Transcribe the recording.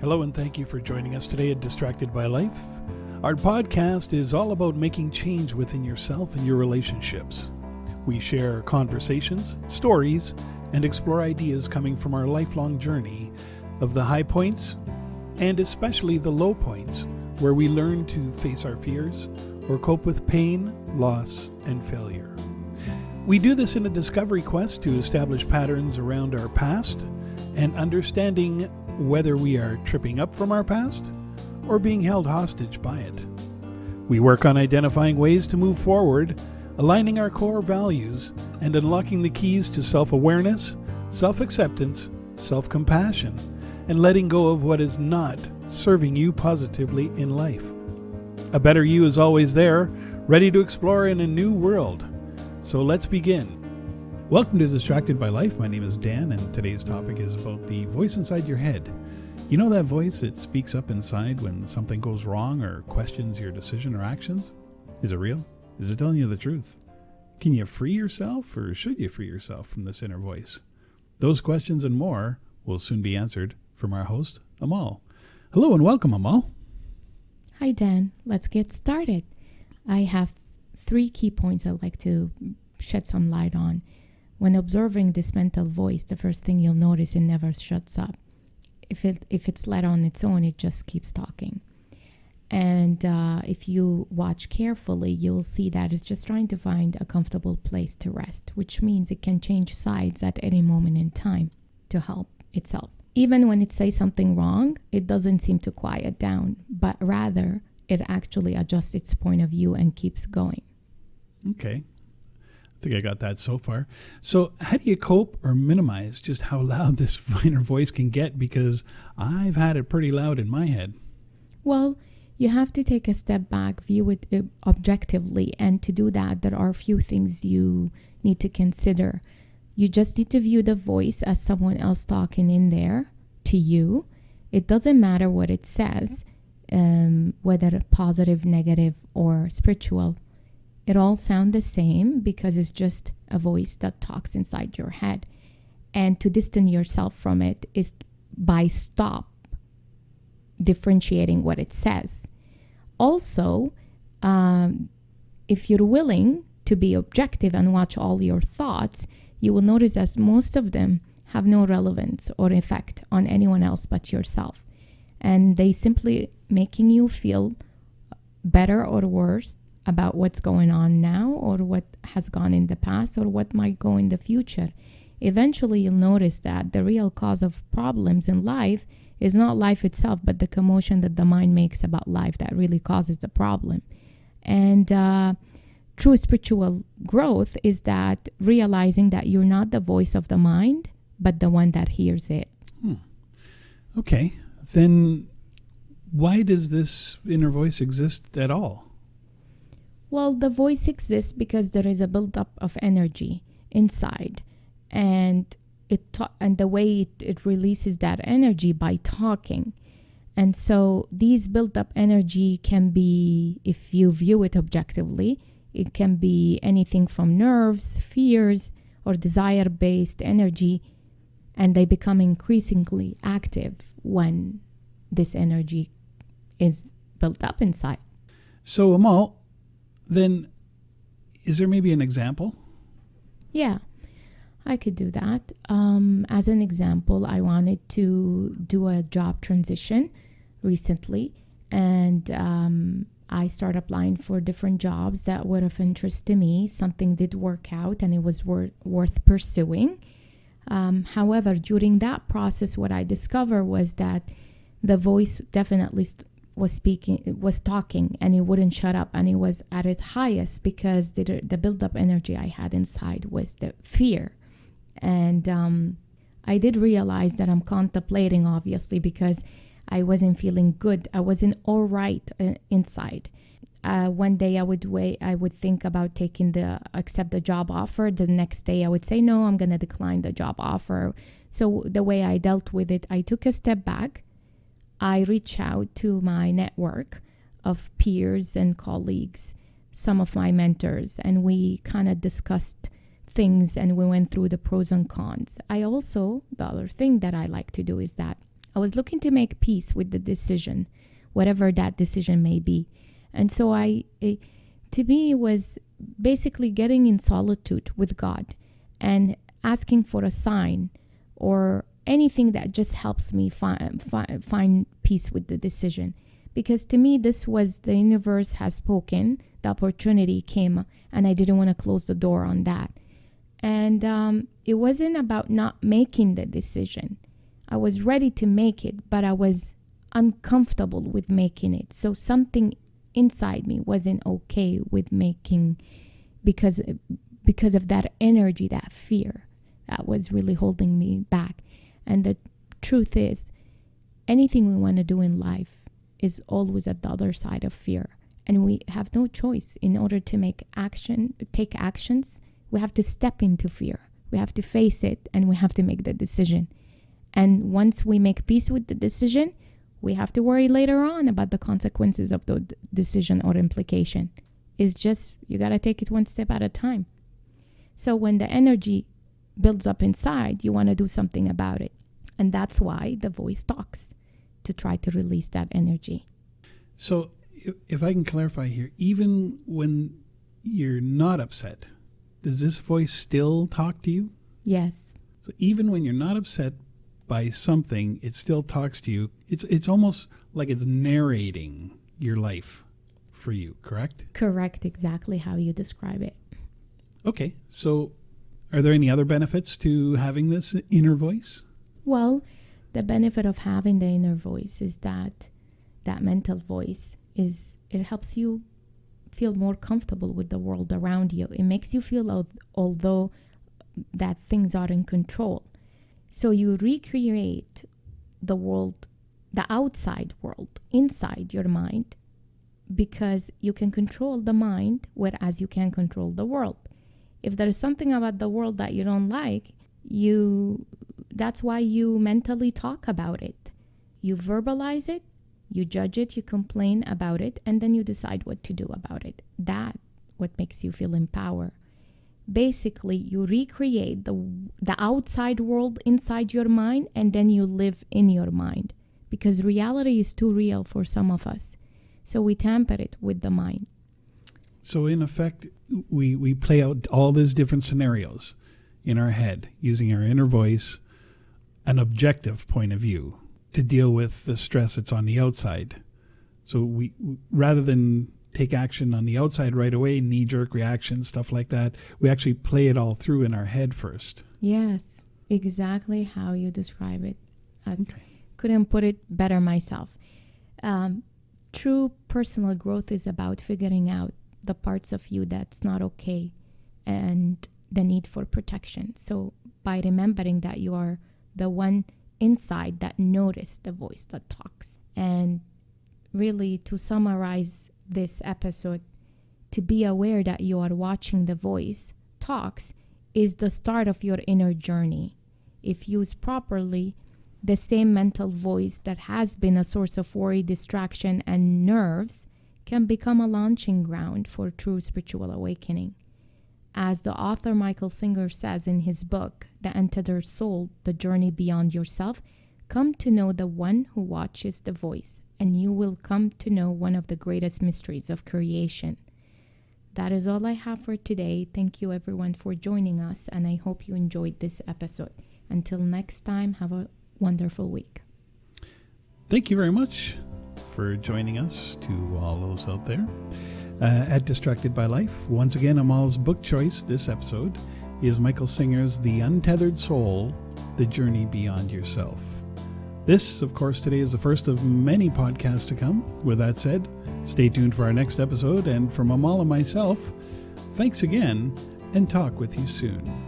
Hello and thank you for joining us today at Distracted by Life. Our podcast is all about making change within yourself and your relationships. We share conversations, stories, and explore ideas coming from our lifelong journey of the high points and especially the low points where we learn to face our fears or cope with pain, loss, and failure. We do this in a discovery quest to establish patterns around our past and understanding whether we are tripping up from our past or being held hostage by it. We work on identifying ways to move forward, aligning our core values, and unlocking the keys to self-awareness, self-acceptance, self-compassion, and letting go of what is not serving you positively in life. A better you is always there, ready to explore in a new world. So let's begin. Welcome to Distracted by Life. My name is Dan, and today's topic is about the voice inside your head. You know that voice that speaks up inside when something goes wrong or questions your decision or actions? Is it real? Is it telling you the truth? Can you free yourself, or should you free yourself from this inner voice? Those questions and more will soon be answered from our host, Amal. Hello and welcome, Amal. Hi, Dan. Let's get started. I have 3 key points I'd like to shed some light on. When observing this mental voice, the first thing you'll notice, it never shuts up. If it's let on its own, it just keeps talking. And if you watch carefully, you'll see that it's just trying to find a comfortable place to rest, which means it can change sides at any moment in time to help itself. Even when it says something wrong, it doesn't seem to quiet down, but rather it actually adjusts its point of view and keeps going. Okay. I think I got that so far. So how do you cope or minimize just how loud this inner voice can get? Because I've had it pretty loud in my head. Well, you have to take a step back, view it objectively. And to do that, there are a few things you need to consider. You just need to view the voice as someone else talking in there to you. It doesn't matter what it says, whether positive, negative, or spiritual. It all sounds the same because it's just a voice that talks inside your head. And to distance yourself from it is by stop differentiating what it says. Also, if you're willing to be objective and watch all your thoughts, you will notice that most of them have no relevance or effect on anyone else but yourself. And they simply making you feel better or worse about what's going on now or what has gone in the past or what might go in the future. Eventually, you'll notice that the real cause of problems in life is not life itself, but the commotion that the mind makes about life that really causes the problem. And true spiritual growth is that realizing that you're not the voice of the mind, but the one that hears it. Okay. Then why does this inner voice exist at all? Well, the voice exists because there is a buildup of energy inside, and the way it releases that energy by talking. And so these built-up energy can be, if you view it objectively, it can be anything from nerves, fears, or desire-based energy, and they become increasingly active when this energy is built up inside. So, Amal, then is there maybe an example? Yeah, I could do that. As an example, I wanted to do a job transition recently, and I started applying for different jobs that were of interest to me. Something did work out, and it was worth pursuing. However, during that process, what I discovered was that the voice definitely was talking, and it wouldn't shut up, and it was at its highest because the build-up energy I had inside was the fear. And I did realize that I'm contemplating, obviously, because I wasn't feeling good. I wasn't all right inside. One day I would think about accept the job offer. The next day I would say, no, I'm going to decline the job offer. So the way I dealt with it, I took a step back. I reached out to my network of peers and colleagues, some of my mentors, and we kind of discussed things and we went through the pros and cons. The other thing that I like to do is that I was looking to make peace with the decision, whatever that decision may be. And so to me, it was basically getting in solitude with God and asking for a sign or anything that just helps me find peace with the decision. Because to me, this was the universe has spoken, the opportunity came, and I didn't want to close the door on that. And it wasn't about not making the decision. I was ready to make it, but I was uncomfortable with making it. So something inside me wasn't okay with making, because of that energy, that fear that was really holding me back. And the truth is, anything we want to do in life is always at the other side of fear. And we have no choice. In order to take actions, we have to step into fear. We have to face it, and we have to make the decision. And once we make peace with the decision, we have to worry later on about the consequences of the decision or implication. It's just, you got to take it one step at a time. So when the energy builds up inside, you want to do something about it. And that's why the voice talks, to try to release that energy. So if I can clarify here, even when you're not upset, does this voice still talk to you? Yes. So even when you're not upset by something, it still talks to you. It's almost like it's narrating your life for you, correct? Correct, exactly how you describe it. Okay, so are there any other benefits to having this inner voice? Well, the benefit of having the inner voice is that mental voice it helps you feel more comfortable with the world around you. It makes you feel although that things are in control. So you recreate the world, the outside world, inside your mind, because you can control the mind, whereas you can't control the world. If there is something about the world that you don't like, that's why you mentally talk about it. You verbalize it, you judge it, you complain about it, and then you decide what to do about it. That's what makes you feel empowered. Basically, you recreate the outside world inside your mind, and then you live in your mind, because reality is too real for some of us. So we tamper it with the mind. So in effect, we play out all these different scenarios in our head using our inner voice, an objective point of view, to deal with the stress that's on the outside. So we, rather than take action on the outside right away, knee-jerk reactions, stuff like that, we actually play it all through in our head first. Yes, exactly how you describe it. Couldn't put it better myself. True personal growth is about figuring out the parts of you that's not okay and the need for protection. So by remembering that you are the one inside that noticed the voice that talks. And really, to summarize this episode, to be aware that you are watching the voice talks is the start of your inner journey. If used properly, the same mental voice that has been a source of worry, distraction, and nerves can become a launching ground for true spiritual awakening. As the author Michael Singer says in his book, The Untethered Soul, The Journey Beyond Yourself, come to know the one who watches the voice, and you will come to know one of the greatest mysteries of creation. That is all I have for today. Thank you everyone for joining us, and I hope you enjoyed this episode. Until next time, have a wonderful week. Thank you very much for joining us, to all those out there. At Distracted by Life, once again, Amal's book choice this episode is Michael Singer's The Untethered Soul, The Journey Beyond Yourself. This, of course, today is the first of many podcasts to come. With that said, stay tuned for our next episode, and from Amal and myself, thanks again, and talk with you soon.